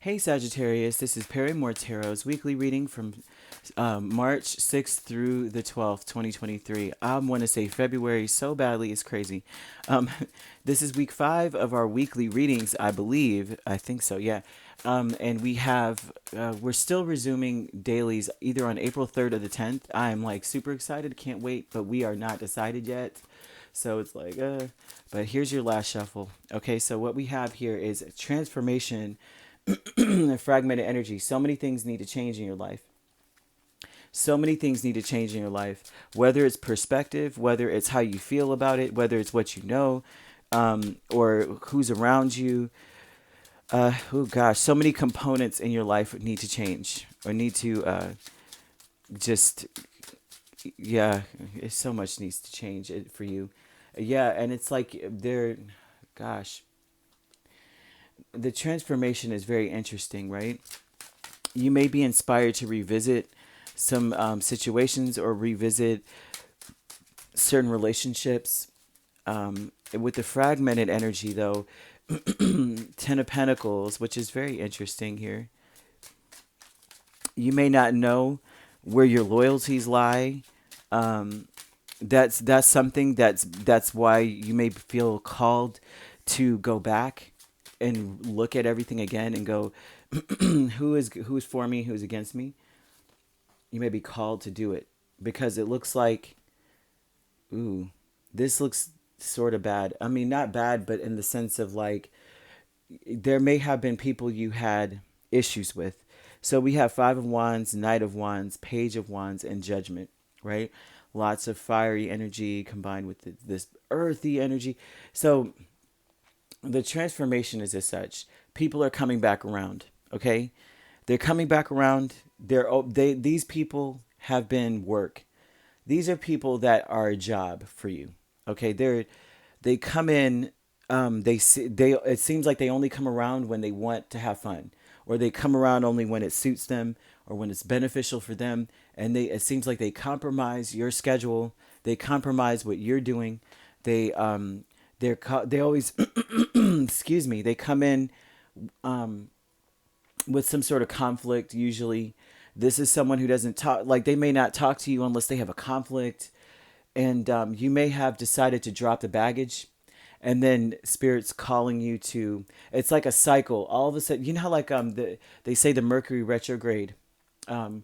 Hey Sagittarius, this is Perrymore Tarot's weekly reading from March 6th through the 12th, 2023. I want to say February so badly, it's crazy. Um, this is week 5 of our weekly readings, I believe. I think so, yeah. And we're still resuming dailies either on April 3rd or the 10th. I'm like super excited, can't wait, but we are not decided yet. So it's like, but here's your last shuffle. Okay, so what we have here is transformation. Fragmented energy. So many things need to change in your life. So many things need to change in your life. Whether it's perspective, whether it's how you feel about it, whether it's what you know, or who's around you. Oh gosh, so many components in your life need to change or need to just, yeah, so much needs to change for you. Yeah, and it's like gosh, the transformation is very interesting, right? You may be inspired to revisit some situations or revisit certain relationships. With the fragmented energy, though, Ten of Pentacles, which is very interesting here. You may not know where your loyalties lie. That's something that's why you may feel called to go back and look at everything again and go, who's for me, who's against me. You may be called to do it because it looks like, ooh, this looks sort of bad. I mean, not bad, but in the sense of like, there may have been people you had issues with. So we have Five of Wands, Knight of Wands, Page of Wands, and Judgment, right? Lots of fiery energy combined with this earthy energy. So the transformation is as such. People are coming back around, okay? They're coming back around. These people have been work. These are people that are a job for you. Okay, they come in. They it seems like they only come around when they want to have fun, or they come around only when it suits them or when it's beneficial for them. And it seems like they compromise your schedule. They compromise what you're doing. They they always excuse me. They come in with some sort of conflict. Usually, this is someone who doesn't talk. Like they may not talk to you unless they have a conflict, and you may have decided to drop the baggage, and then spirit's calling you to. It's like a cycle. All of a sudden, you know how like they say the Mercury retrograde um,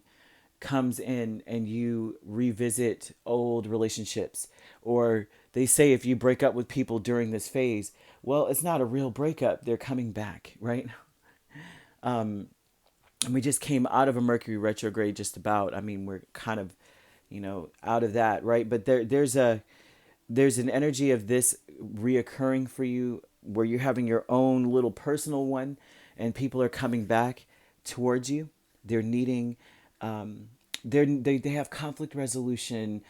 comes in and you revisit old relationships, or they say if you break up with people during this phase, well, it's not a real breakup. They're coming back, right? And we just came out of a Mercury retrograde just about. I mean, we're kind of, out of that, right? But there's an energy of this reoccurring for you where you're having your own little personal one and people are coming back towards you. They're needing they have conflict resolution.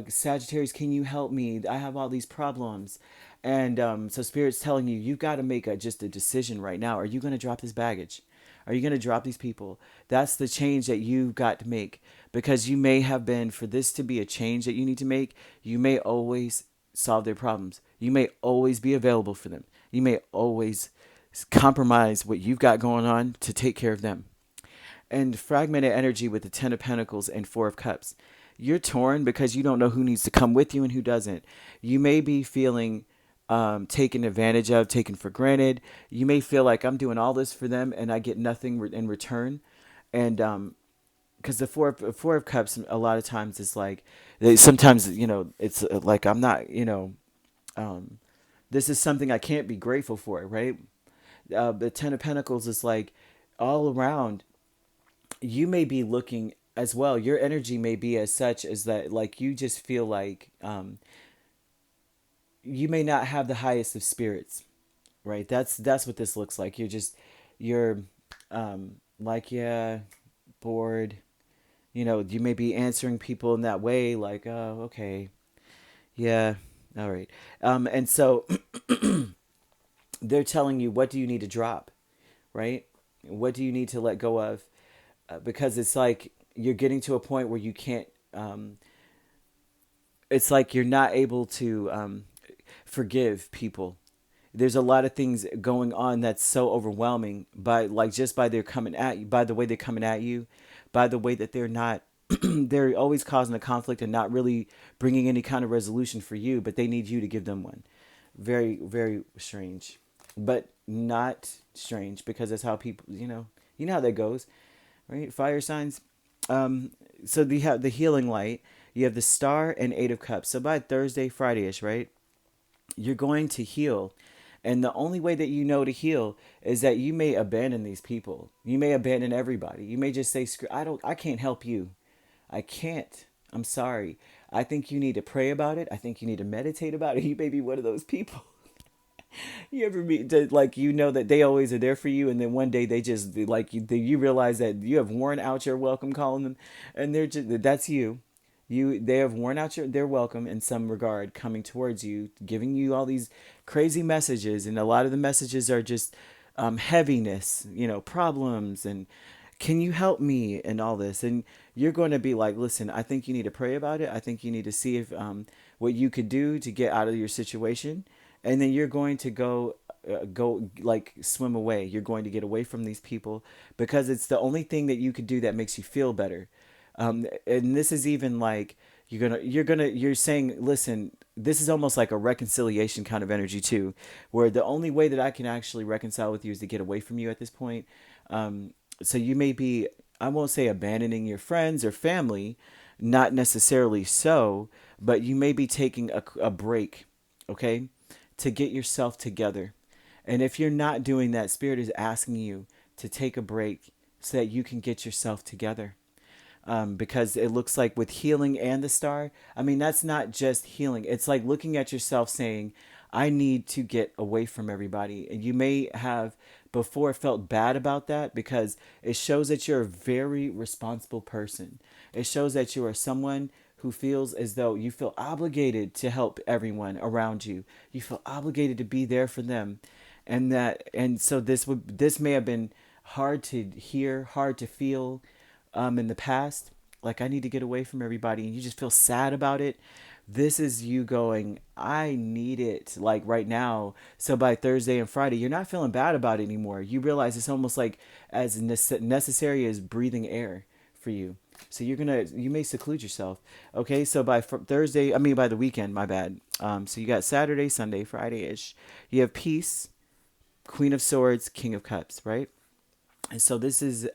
Sagittarius, can you help me? I have all these problems. And so spirit's telling you, you've got to make just a decision right now. Are you going to drop this baggage? Are you going to drop these people? That's the change that you've got to make, because you may have been, for this to be a change that you need to make, you may always solve their problems. You may always be available for them. You may always compromise what you've got going on to take care of them. And fragmented energy with the Ten of Pentacles and Four of Cups. You're torn because you don't know who needs to come with you and who doesn't. You may be feeling taken advantage of, taken for granted. You may feel like I'm doing all this for them and I get nothing in return. And because the four of Cups, a lot of times it's like, sometimes, it's like I'm not, this is something I can't be grateful for, right? The Ten of Pentacles is like all around. You may be looking as well. Your energy may be as such as that, like you just feel like you may not have the highest of spirits, right? That's what this looks like. You're like, yeah, bored. You may be answering people in that way, like, oh, okay, yeah, all right. And so they're telling you, what do you need to drop, right? What do you need to let go of? Because it's like you're getting to a point where you can't. It's like you're not able to forgive people. there's a lot of things going on that's so overwhelming by like just by their coming at you, by the way they're coming at you, by the way that they're not they're always causing a conflict and not really bringing any kind of resolution for you, but they need you to give them one. Very, very strange, but not strange because that's how people, you know how that goes, right? Fire signs. Um, so you have the healing light, you have the star and 8 of cups. So by Thursday, Friday-ish, right? You're going to heal. And the only way that you know to heal is that you may abandon these people. You may abandon everybody. You may just say, "Screw, I can't help you. I can't. I'm sorry. I think you need to pray about it. I think you need to meditate about it." You may be one of those people. You ever meet like you know that they always are there for you, and then one day they just like you realize that you have worn out your welcome calling them, and they're just that's you. They have worn out their welcome in some regard, coming towards you, giving you all these crazy messages, and a lot of the messages are just heaviness, problems, and can you help me and all this, and you're going to be like, listen, I think you need to pray about it. I think you need to see if what you could do to get out of your situation, and then you're going to go like swim away. You're going to get away from these people because it's the only thing that you could do that makes you feel better. And this is even like you're saying, listen, this is almost like a reconciliation kind of energy too, where the only way that I can actually reconcile with you is to get away from you at this point. So you may be, I won't say abandoning your friends or family, not necessarily so, but you may be taking a break, okay, to get yourself together. And if you're not doing that, Spirit is asking you to take a break so that you can get yourself together. Because it looks like with healing and the star, I mean, that's not just healing. It's like looking at yourself saying, I need to get away from everybody. And you may have before felt bad about that because it shows that you're a very responsible person. It shows that you are someone who feels as though you feel obligated to help everyone around you. You feel obligated to be there for them. And so this may have been hard to hear, hard to feel in the past, like I need to get away from everybody, and you just feel sad about it. This is you going, I need it like right now. So by Thursday and Friday, you're not feeling bad about it anymore. You realize it's almost like as necessary as breathing air for you. So you may seclude yourself. Okay, so by Thursday, I mean by the weekend, my bad. So you got Saturday, Sunday, Friday-ish. You have peace, Queen of Swords, King of Cups, right? And so this is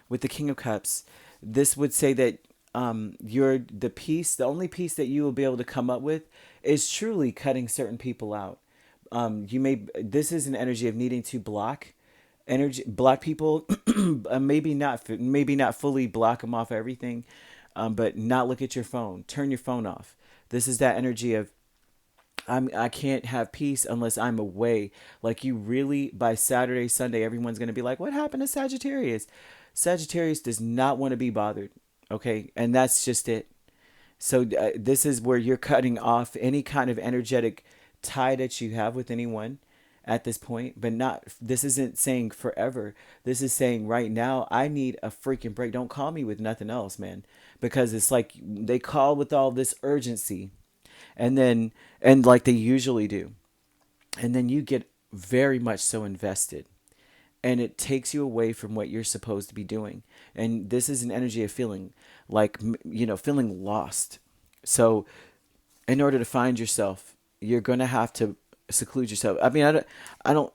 with the King of Cups, this would say that the only peace that you will be able to come up with is truly cutting certain people out. This is an energy of needing to block people, maybe not fully block them off everything, but not look at your phone, turn your phone off. This is that energy of I can't have peace unless I'm away. Like you really, by Saturday, Sunday, everyone's going to be like, what happened to Sagittarius? Sagittarius does not want to be bothered. Okay. And that's just it. So this is where you're cutting off any kind of energetic tie that you have with anyone at this point, but this isn't saying forever. This is saying right now, I need a freaking break. Don't call me with nothing else, man, because it's like they call with all this urgency and like they usually do. And then you get very much so invested and it takes you away from what you're supposed to be doing. And this is an energy of feeling like, feeling lost. So in order to find yourself, you're going to have to seclude yourself. I mean, I don't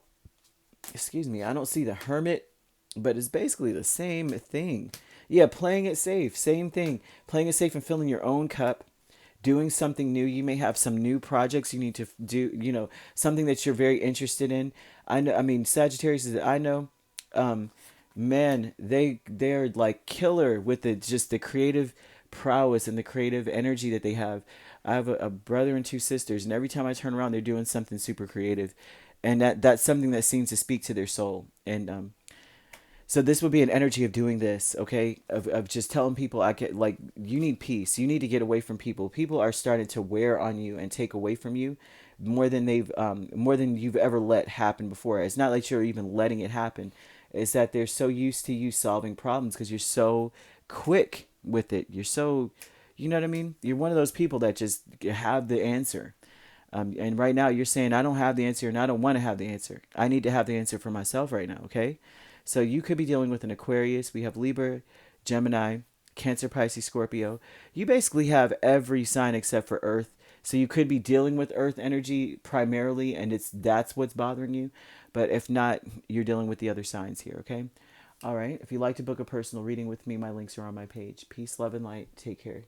see the hermit, but it's basically the same thing. Yeah, playing it safe, same thing. Playing it safe and filling your own cup, doing something new. You may have some new projects you need to do, something that you're very interested in. I mean, Sagittarius is, I know, man, they're like killer with just the creative prowess and the creative energy that they have. I have a brother and two sisters, and every time I turn around, they're doing something super creative, and that's something that seems to speak to their soul. And so this would be an energy of doing this, okay? Of just telling people you need peace. You need to get away from people. People are starting to wear on you and take away from you more than you've ever let happen before. It's not like you're even letting it happen. It's that they're so used to you solving problems because you're so quick with it. You're so, you know what I mean? You're one of those people that just have the answer. And right now you're saying, I don't have the answer and I don't want to have the answer. I need to have the answer for myself right now, okay? So you could be dealing with an Aquarius. We have Libra, Gemini, Cancer, Pisces, Scorpio. You basically have every sign except for Earth. So you could be dealing with Earth energy primarily, and that's what's bothering you. But if not, you're dealing with the other signs here, okay? All right. If you'd like to book a personal reading with me, my links are on my page. Peace, love, and light. Take care.